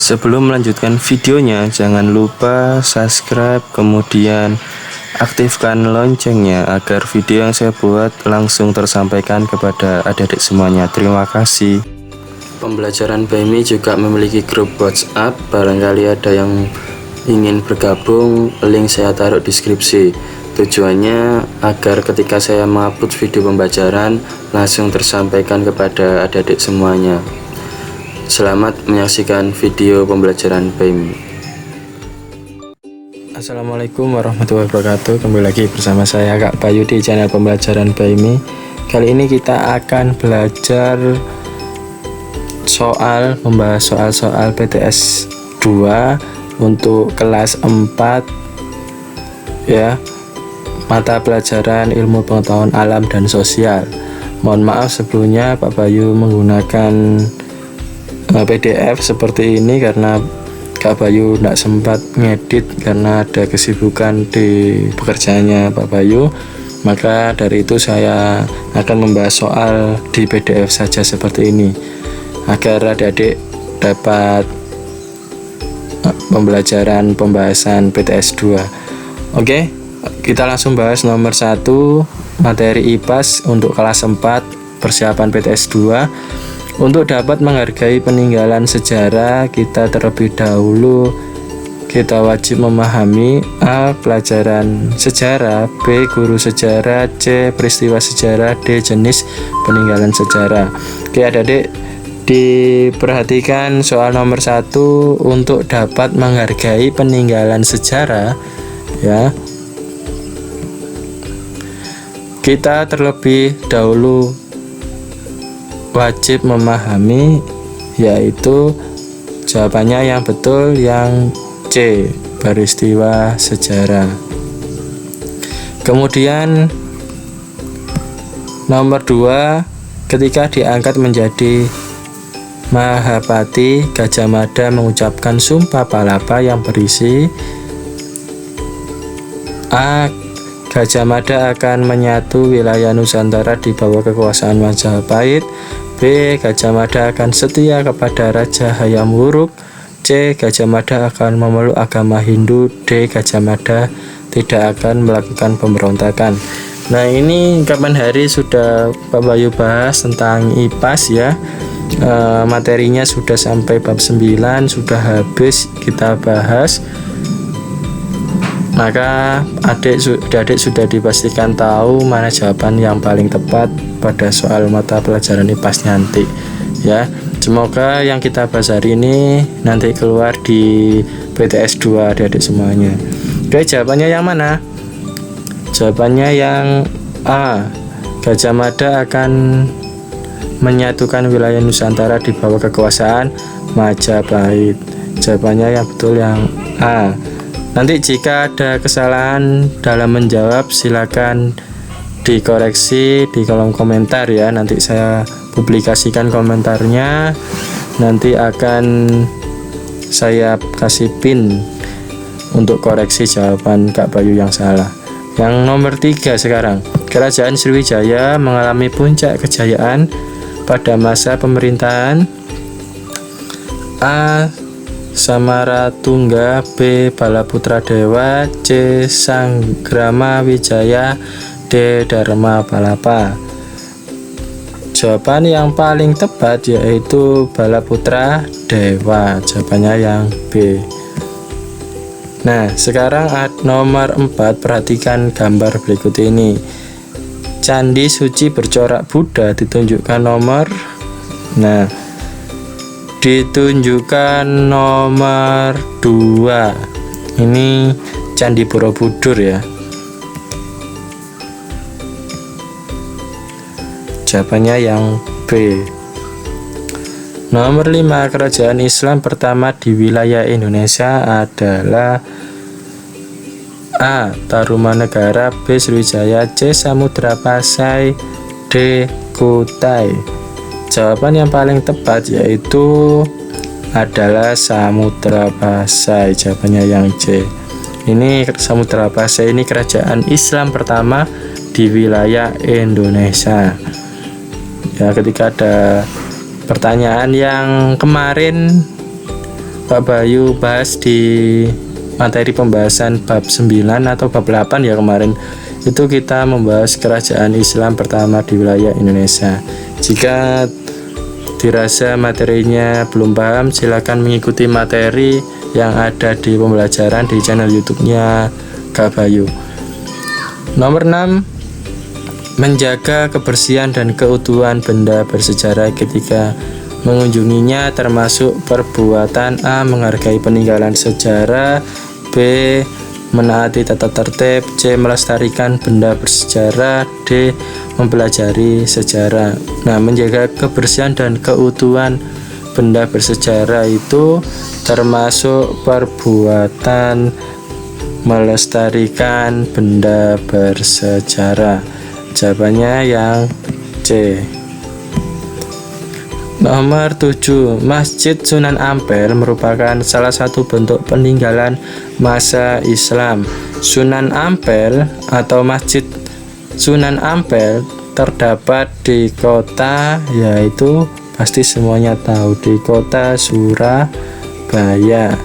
Sebelum melanjutkan videonya, jangan lupa subscribe, kemudian aktifkan loncengnya agar video yang saya buat langsung tersampaikan kepada adik-adik semuanya. Terima kasih. Pembelajaran BMI juga memiliki grup WhatsApp. Barangkali ada yang ingin bergabung, link saya taruh di deskripsi. Tujuannya agar ketika saya mengupload video pembelajaran langsung tersampaikan kepada adik-adik semuanya. Selamat menyaksikan video pembelajaran BMI. Assalamualaikum warahmatullahi wabarakatuh. Kembali lagi bersama saya Kak Bayu di channel pembelajaran BMI. Kali ini kita akan belajar membahas soal PTS 2 untuk kelas 4 ya, mata pelajaran ilmu pengetahuan alam dan sosial. Mohon maaf sebelumnya Pak Bayu menggunakan PDF seperti ini karena Kak Bayu tidak sempat ngedit karena ada kesibukan di pekerjaannya Pak Bayu. Maka dari itu saya akan membahas soal di PDF saja seperti ini agar adik-adik dapat pembahasan PTS 2. Oke, kita langsung bahas nomor 1, materi IPAS untuk kelas 4 persiapan PTS 2. Untuk dapat menghargai peninggalan sejarah, kita terlebih dahulu kita wajib memahami A. Pelajaran sejarah, B. Guru sejarah, C. Peristiwa sejarah, D. Jenis peninggalan sejarah. Oke adik-adik, diperhatikan soal nomor 1 untuk dapat menghargai peninggalan sejarah ya. Kita terlebih dahulu wajib memahami, yaitu jawabannya yang betul yang C, peristiwa sejarah. Kemudian nomor 2, ketika diangkat menjadi Mahapati, Gajah Mada mengucapkan sumpah palapa yang berisi A. Gajah Mada akan menyatu wilayah Nusantara di bawah kekuasaan Majapahit. B. Gajah Mada akan setia kepada Raja Hayam Wuruk. C. Gajah Mada akan memeluk agama Hindu. D. Gajah Mada tidak akan melakukan pemberontakan. Nah, ini kapan hari sudah Pak Bayu bahas tentang IPAS ya. Materinya sudah sampai bab 9, sudah habis kita bahas. Maka adik sudah dipastikan tahu mana jawaban yang paling tepat pada soal mata pelajaran IPAS nanti ya. Semoga yang kita bahas hari ini nanti keluar di PTS 2 adik-adik semuanya. Oke, jawabannya yang mana? Jawabannya yang A. Gajah Mada akan menyatukan wilayah Nusantara di bawah kekuasaan Majapahit. Jawabannya yang betul yang A. Nanti jika ada kesalahan dalam menjawab silakan dikoreksi di kolom komentar ya. Nanti saya publikasikan komentarnya. Nanti akan saya kasih pin untuk koreksi jawaban Kak Bayu yang salah. Yang nomor 3 sekarang. Kerajaan Sriwijaya mengalami puncak kejayaan pada masa pemerintahan A. Samaratungga, B. Balaputra Dewa, C. Sanggrama Wijaya, D. Dharma Palapa. Jawaban yang paling tepat yaitu Balaputra Dewa. Jawabannya yang B. Nah, sekarang nomor 4, perhatikan gambar berikut ini. Candi suci bercorak Buddha ditunjukkan nomor. Nah, ditunjukkan nomor 2. Ini Candi Borobudur ya. Jawabannya yang B. Nomor 5, kerajaan Islam pertama di wilayah Indonesia adalah A. Tarumanegara, B. Sriwijaya, C. Samudra Pasai, D. Kutai. Jawaban yang paling tepat yaitu adalah Samudra Pasai. Jawabannya yang C. Ini Samudra Pasai ini kerajaan Islam pertama di wilayah Indonesia. Ya, ketika ada pertanyaan yang kemarin Pak Bayu bahas di materi pembahasan bab 9 atau bab 8 ya kemarin. Itu kita membahas kerajaan Islam pertama di wilayah Indonesia. Jika dirasa materinya belum paham, silakan mengikuti materi yang ada di pembelajaran di channel YouTube-nya Kak Bayu. Nomor 6, menjaga kebersihan dan keutuhan benda bersejarah ketika mengunjunginya, termasuk perbuatan A. menghargai peninggalan sejarah, B. menaati tata tertib, C. melestarikan benda bersejarah, D. mempelajari sejarah. Nah, menjaga kebersihan dan keutuhan benda bersejarah itu termasuk perbuatan melestarikan benda bersejarah. Jawabannya yang C. Nomor 7, Masjid Sunan Ampel merupakan salah satu bentuk peninggalan masa Islam. Sunan Ampel atau Masjid Sunan Ampel terdapat di kota, yaitu pasti semuanya tahu, di kota Surabaya.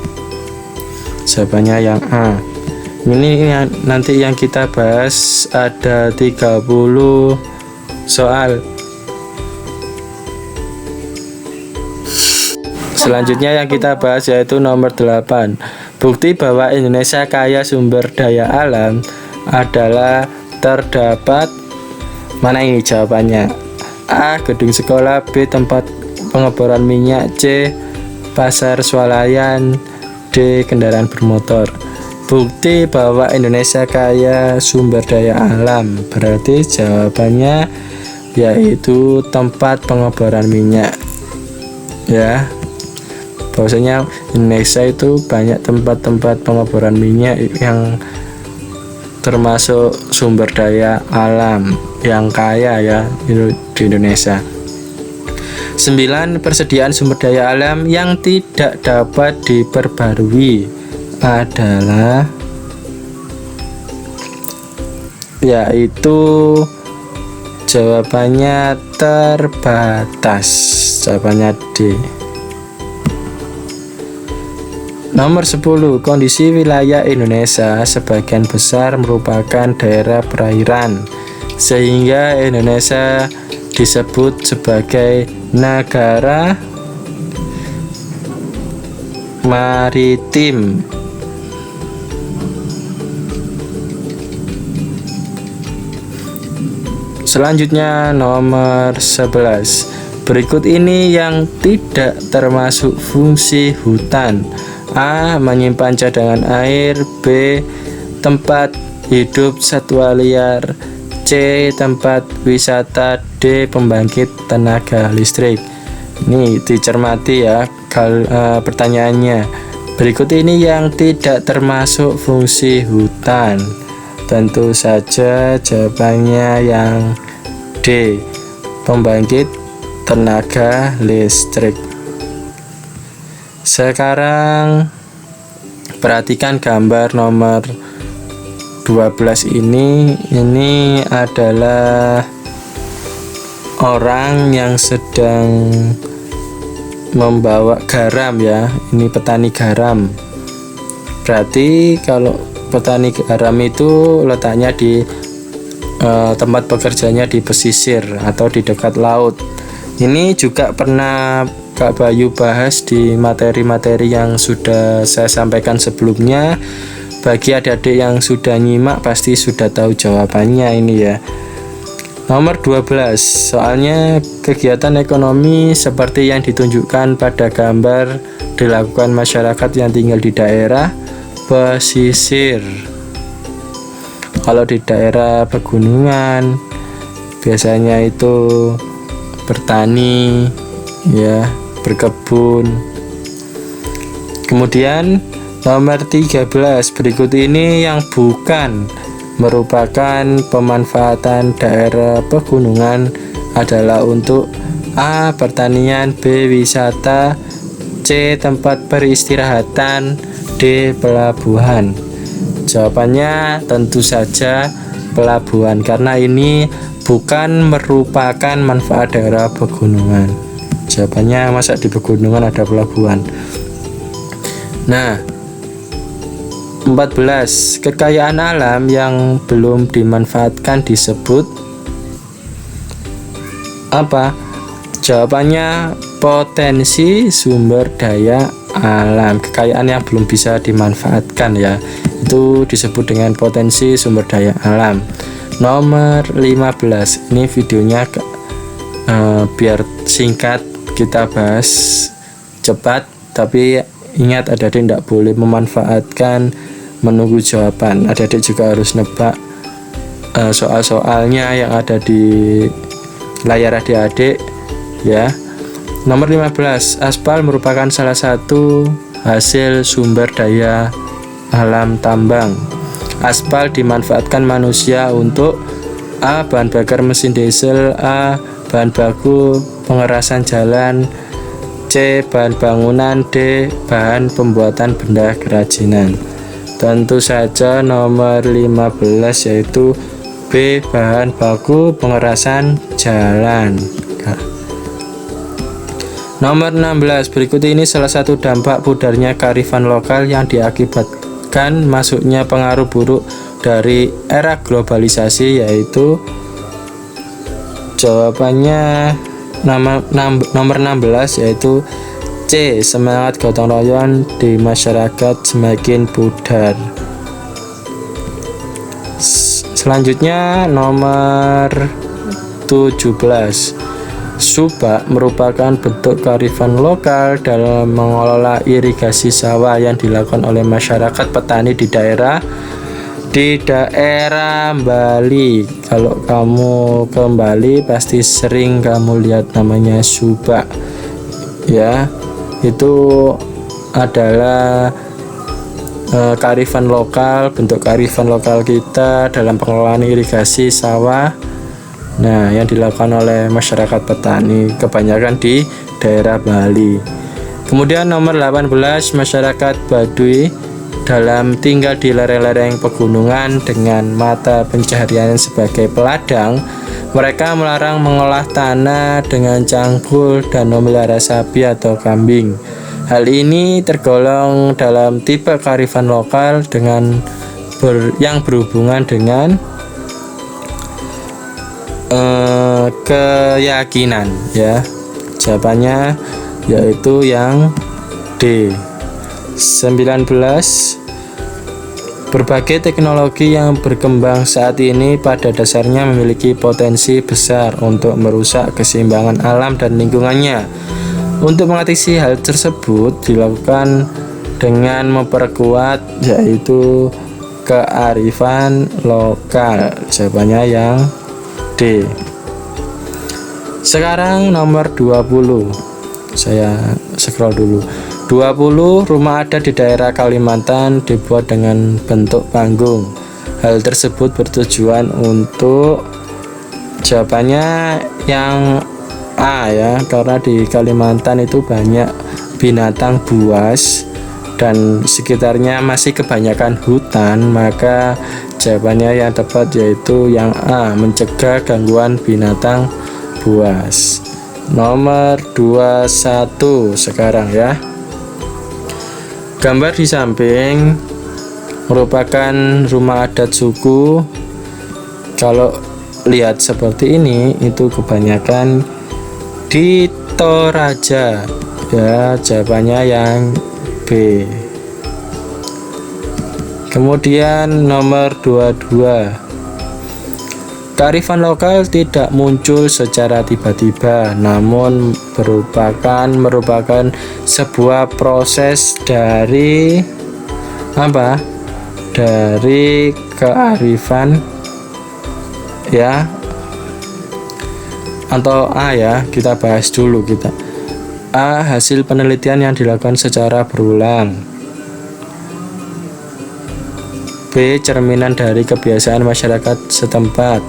Jawabannya yang A. Ini nanti yang kita bahas ada 30 soal. Selanjutnya yang kita bahas yaitu nomor 8. Bukti bahwa Indonesia kaya sumber daya alam adalah terdapat, mana ini jawabannya? A. gedung sekolah, B. tempat pengeboran minyak, C. pasar swalayan, D. kendaraan bermotor. Bukti bahwa Indonesia kaya sumber daya alam, berarti jawabannya yaitu tempat pengeboran minyak. Ya, bahwasanya Indonesia itu banyak tempat-tempat pengeboran minyak yang termasuk sumber daya alam yang kaya ya di Indonesia. 9, persediaan sumber daya alam yang tidak dapat diperbarui adalah yaitu jawabannya terbatas. Jawabannya D. Nomor 10, kondisi wilayah Indonesia sebagian besar merupakan daerah perairan, sehingga Indonesia disebut sebagai negara maritim. Selanjutnya nomor 11. Berikut ini yang tidak termasuk fungsi hutan. A. menyimpan cadangan air, B. tempat hidup satwa liar, C. tempat wisata, D. pembangkit tenaga listrik. Ini dicermati ya pertanyaannya. Berikut ini yang tidak termasuk fungsi hutan. Tentu saja jawabannya yang D. pembangkit tenaga listrik. Sekarang perhatikan gambar nomor 12 ini. Ini adalah orang yang sedang membawa garam ya. Ini petani garam. Berarti kalau petani garam itu letaknya di tempat pekerjaannya di pesisir atau di dekat laut. Ini juga pernah Kak Bayu bahas di materi-materi yang sudah saya sampaikan sebelumnya. Bagi adik-adik yang sudah nyimak pasti sudah tahu jawabannya ini ya. Nomor 12, soalnya kegiatan ekonomi seperti yang ditunjukkan pada gambar dilakukan masyarakat yang tinggal di daerah pesisir. Kalau di daerah pegunungan biasanya itu bertani ya, berkebun. Kemudian nomor 13, berikut ini yang bukan merupakan pemanfaatan daerah pegunungan adalah untuk A. pertanian, B. wisata, C. tempat peristirahatan, D. pelabuhan. Jawabannya tentu saja pelabuhan, karena ini bukan merupakan manfaat daerah pegunungan. Jawabannya, masa di pegunungan ada pelabuhan? Nah, 14. Kekayaan alam yang belum dimanfaatkan disebut apa? Jawabannya potensi sumber daya alam. Kekayaan yang belum bisa dimanfaatkan ya, itu disebut dengan potensi sumber daya alam. Nomor 15. Ini videonya biar singkat kita bahas cepat, tapi ingat adik-adik tidak boleh memanfaatkan menunggu jawaban. Adik-adik juga harus nebak soal-soalnya yang ada di layar adik-adik ya. Nomor 15. Aspal merupakan salah satu hasil sumber daya alam tambang. Aspal dimanfaatkan manusia untuk A. Bahan bakar mesin diesel, A. Bahan baku pengerasan jalan, C. Bahan bangunan, D. Bahan pembuatan benda kerajinan. Tentu saja nomor 15 yaitu B. Bahan baku pengerasan jalan. Nomor 16. Berikut ini salah satu dampak pudarnya kearifan lokal yang diakibatkan masuknya pengaruh buruk dari era globalisasi, yaitu jawabannya nomor 16 yaitu C. Semangat gotong royong di masyarakat semakin pudar. Selanjutnya nomor 17. Subak merupakan bentuk kearifan lokal dalam mengelola irigasi sawah yang dilakukan oleh masyarakat petani di daerah Bali. Kalau kamu ke Bali pasti sering kamu lihat namanya subak ya. Itu adalah kearifan lokal, bentuk kearifan lokal kita dalam pengelolaan irigasi sawah. Nah, yang dilakukan oleh masyarakat petani kebanyakan di daerah Bali. Kemudian nomor 18. Masyarakat Baduy dalam tinggal di lereng-lereng pegunungan dengan mata pencaharian sebagai peladang. Mereka melarang mengolah tanah dengan cangkul dan memelihara sapi atau kambing. Hal ini tergolong dalam tipe kearifan lokal dengan yang berhubungan dengan keyakinan ya. Jawabannya yaitu yang D. 19. Berbagai teknologi yang berkembang saat ini pada dasarnya memiliki potensi besar untuk merusak keseimbangan alam dan lingkungannya. Untuk mengatasi hal tersebut dilakukan dengan memperkuat yaitu kearifan lokal. Jawabannya yang D. Sekarang nomor 20. Saya scroll dulu. 20. Rumah adat di daerah Kalimantan dibuat dengan bentuk panggung. Hal tersebut bertujuan untuk, jawabannya yang A ya, karena di Kalimantan itu banyak binatang buas dan sekitarnya masih kebanyakan hutan, maka jawabannya yang tepat yaitu yang A, mencegah gangguan binatang buas. Nomor 21 sekarang ya. Gambar di samping merupakan rumah adat suku. Kalau lihat seperti ini itu kebanyakan di Toraja ya, jawabannya yang B. Kemudian nomor 22. Kearifan lokal tidak muncul secara tiba-tiba, namun merupakan sebuah proses dari apa? Dari kearifan ya. Atau A ya, kita bahas dulu kita. A. Hasil penelitian yang dilakukan secara berulang. B. Cerminan dari kebiasaan masyarakat setempat.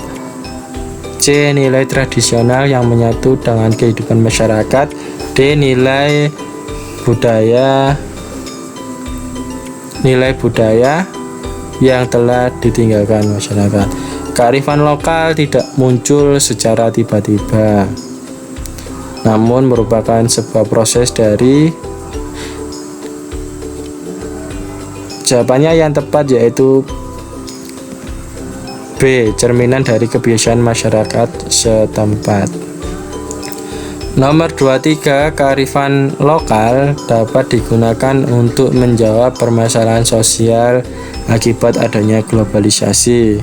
C. Nilai tradisional yang menyatu dengan kehidupan masyarakat. D. Nilai budaya yang telah ditinggalkan masyarakat. Kearifan lokal tidak muncul secara tiba-tiba, namun merupakan sebuah proses dari Jawabannya yang tepat yaitu B, cerminan dari kebiasaan masyarakat setempat. Nomor 23, kearifan lokal dapat digunakan untuk menjawab permasalahan sosial akibat adanya globalisasi.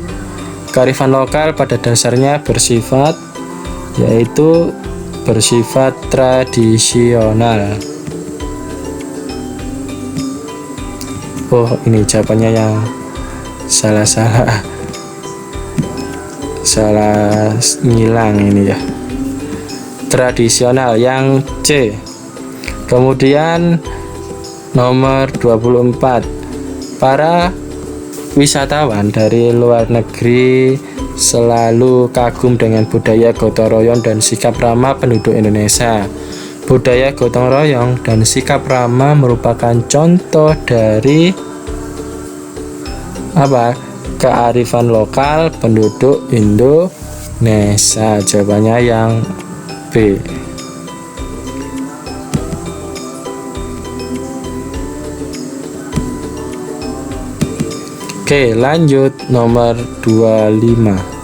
Kearifan lokal pada dasarnya bersifat tradisional. Oh, ini jawabannya yang salah ngilang ini ya. Tradisional yang C. Kemudian nomor 24, para wisatawan dari luar negeri selalu kagum dengan budaya gotong royong dan sikap ramah penduduk Indonesia. Budaya gotong royong dan sikap ramah merupakan contoh dari kearifan lokal penduduk Indonesia. Jawabannya yang B. Oke, lanjut nomor 25.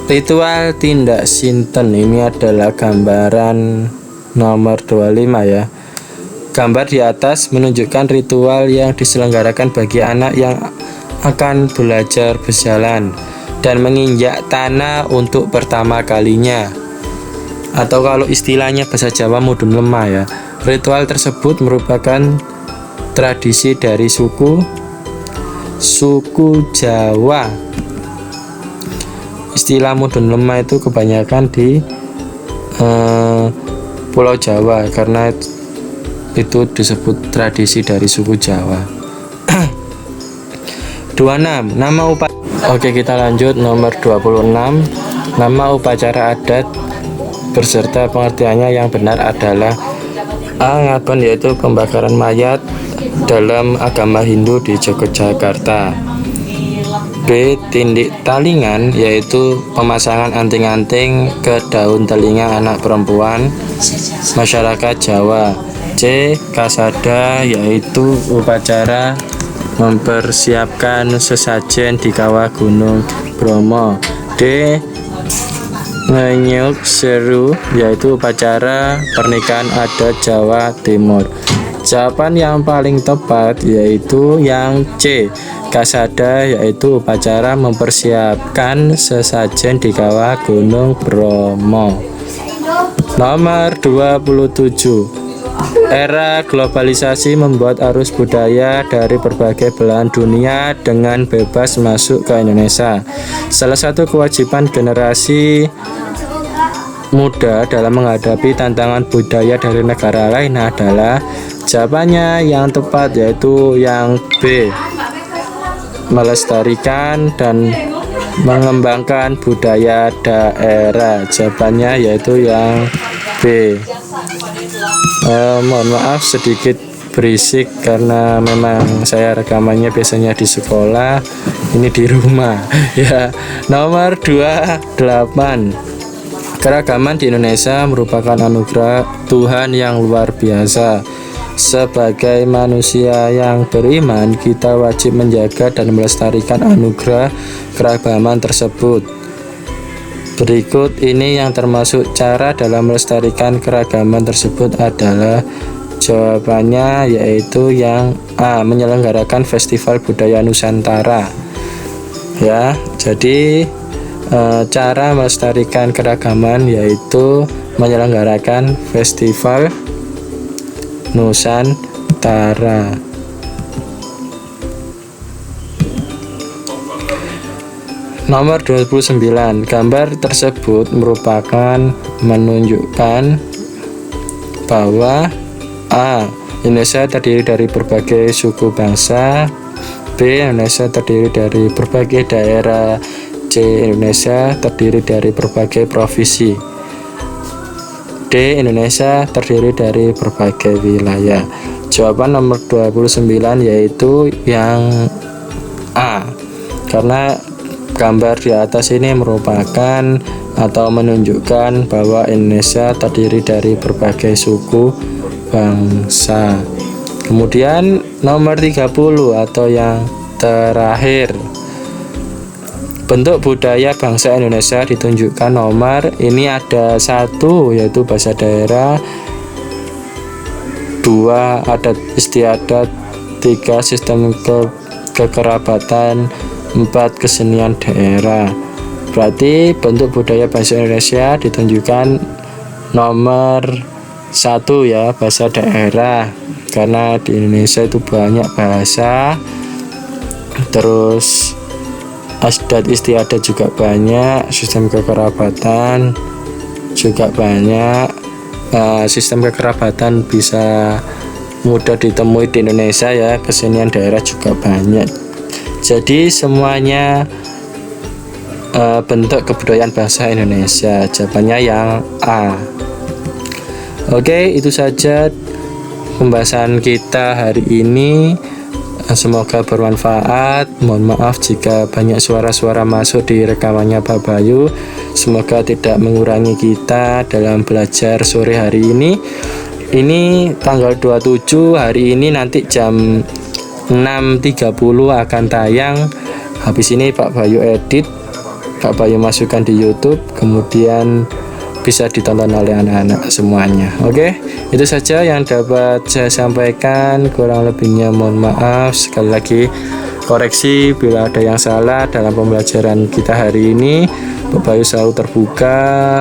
Ritual tindak sinten, ini adalah gambaran nomor 25 ya. Gambar di atas menunjukkan ritual yang diselenggarakan bagi anak yang akan belajar berjalan dan menginjak tanah untuk pertama kalinya, atau kalau istilahnya bahasa Jawa mudun lemah ya. Ritual tersebut merupakan tradisi dari suku Jawa. Istilah mudun lemah itu kebanyakan di Pulau Jawa karena itu disebut tradisi dari suku Jawa. 26. Nama upacara. Oke, kita lanjut nomor 26. Nama upacara adat beserta pengertiannya yang benar adalah A. Ngabon, yaitu pembakaran mayat dalam agama Hindu di Yogyakarta. B. Tindik talingan, yaitu pemasangan anting-anting ke daun telinga anak perempuan masyarakat Jawa. C. Kasada, yaitu upacara mempersiapkan sesajen di kawah Gunung Bromo. D. Ngenyuk seru, yaitu upacara pernikahan adat Jawa Timur. Jawaban yang paling tepat yaitu yang C. Kasada, yaitu upacara mempersiapkan sesajen di kawah Gunung Bromo. Nomor 27. Era globalisasi membuat arus budaya dari berbagai belahan dunia dengan bebas masuk ke Indonesia. Salah satu kewajiban generasi muda dalam menghadapi tantangan budaya dari negara lain adalah, jawabannya yang tepat yaitu yang B. Melestarikan dan mengembangkan budaya daerah. Jawabannya yaitu yang B. Mohon maaf sedikit berisik karena memang saya rekamannya biasanya di sekolah, ini di rumah ya. Nomor 28. Keragaman di Indonesia merupakan anugerah Tuhan yang luar biasa. Sebagai manusia yang beriman, kita wajib menjaga dan melestarikan anugerah keragaman tersebut. Berikut ini yang termasuk cara dalam melestarikan keragaman tersebut adalah, jawabannya yaitu yang A. Menyelenggarakan Festival Budaya Nusantara. Ya, jadi cara melestarikan keragaman yaitu menyelenggarakan Festival Nusantara. Nomor 29. Gambar tersebut merupakan menunjukkan bahwa A. Indonesia terdiri dari berbagai suku bangsa. B. Indonesia terdiri dari berbagai daerah. C. Indonesia terdiri dari berbagai provinsi. D. Indonesia terdiri dari berbagai wilayah. Jawaban nomor 29 yaitu yang A, karena gambar di atas ini merupakan atau menunjukkan bahwa Indonesia terdiri dari berbagai suku bangsa. Kemudian nomor 30 atau yang terakhir, bentuk budaya bangsa Indonesia ditunjukkan nomor. Ini ada 1 yaitu bahasa daerah, 2 adat istiadat, 3 sistem kekerabatan, 4 kesenian daerah. Berarti bentuk budaya bangsa Indonesia ditunjukkan nomor 1 ya, bahasa daerah, karena di Indonesia itu banyak bahasa. Terus adat istiadat juga banyak, sistem kekerabatan juga banyak. Sistem kekerabatan bisa mudah ditemui di Indonesia ya, kesenian daerah juga banyak. Jadi semuanya bentuk kebudayaan bangsa Indonesia. Jawabannya yang A. Oke, itu saja pembahasan kita hari ini. Semoga bermanfaat. Mohon maaf jika banyak suara-suara masuk di rekamannya Pak Bayu. Semoga tidak mengurangi kita dalam belajar sore hari ini. Ini tanggal 27, hari ini nanti jam 6.30 akan tayang. Habis ini Pak Bayu edit, Pak Bayu masukkan di YouTube, kemudian bisa ditonton oleh anak-anak semuanya. Oke, itu saja yang dapat saya sampaikan. Kurang lebihnya mohon maaf. Sekali lagi koreksi bila ada yang salah dalam pembelajaran kita hari ini. Pak Bayu selalu terbuka,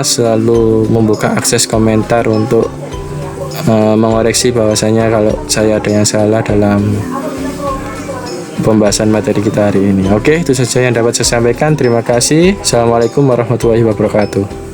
selalu membuka akses komentar untuk mengoreksi bahwasanya kalau saya ada yang salah dalam pembahasan materi kita hari ini. Oke, itu saja yang dapat saya sampaikan. Terima kasih. Assalamualaikum warahmatullahi wabarakatuh.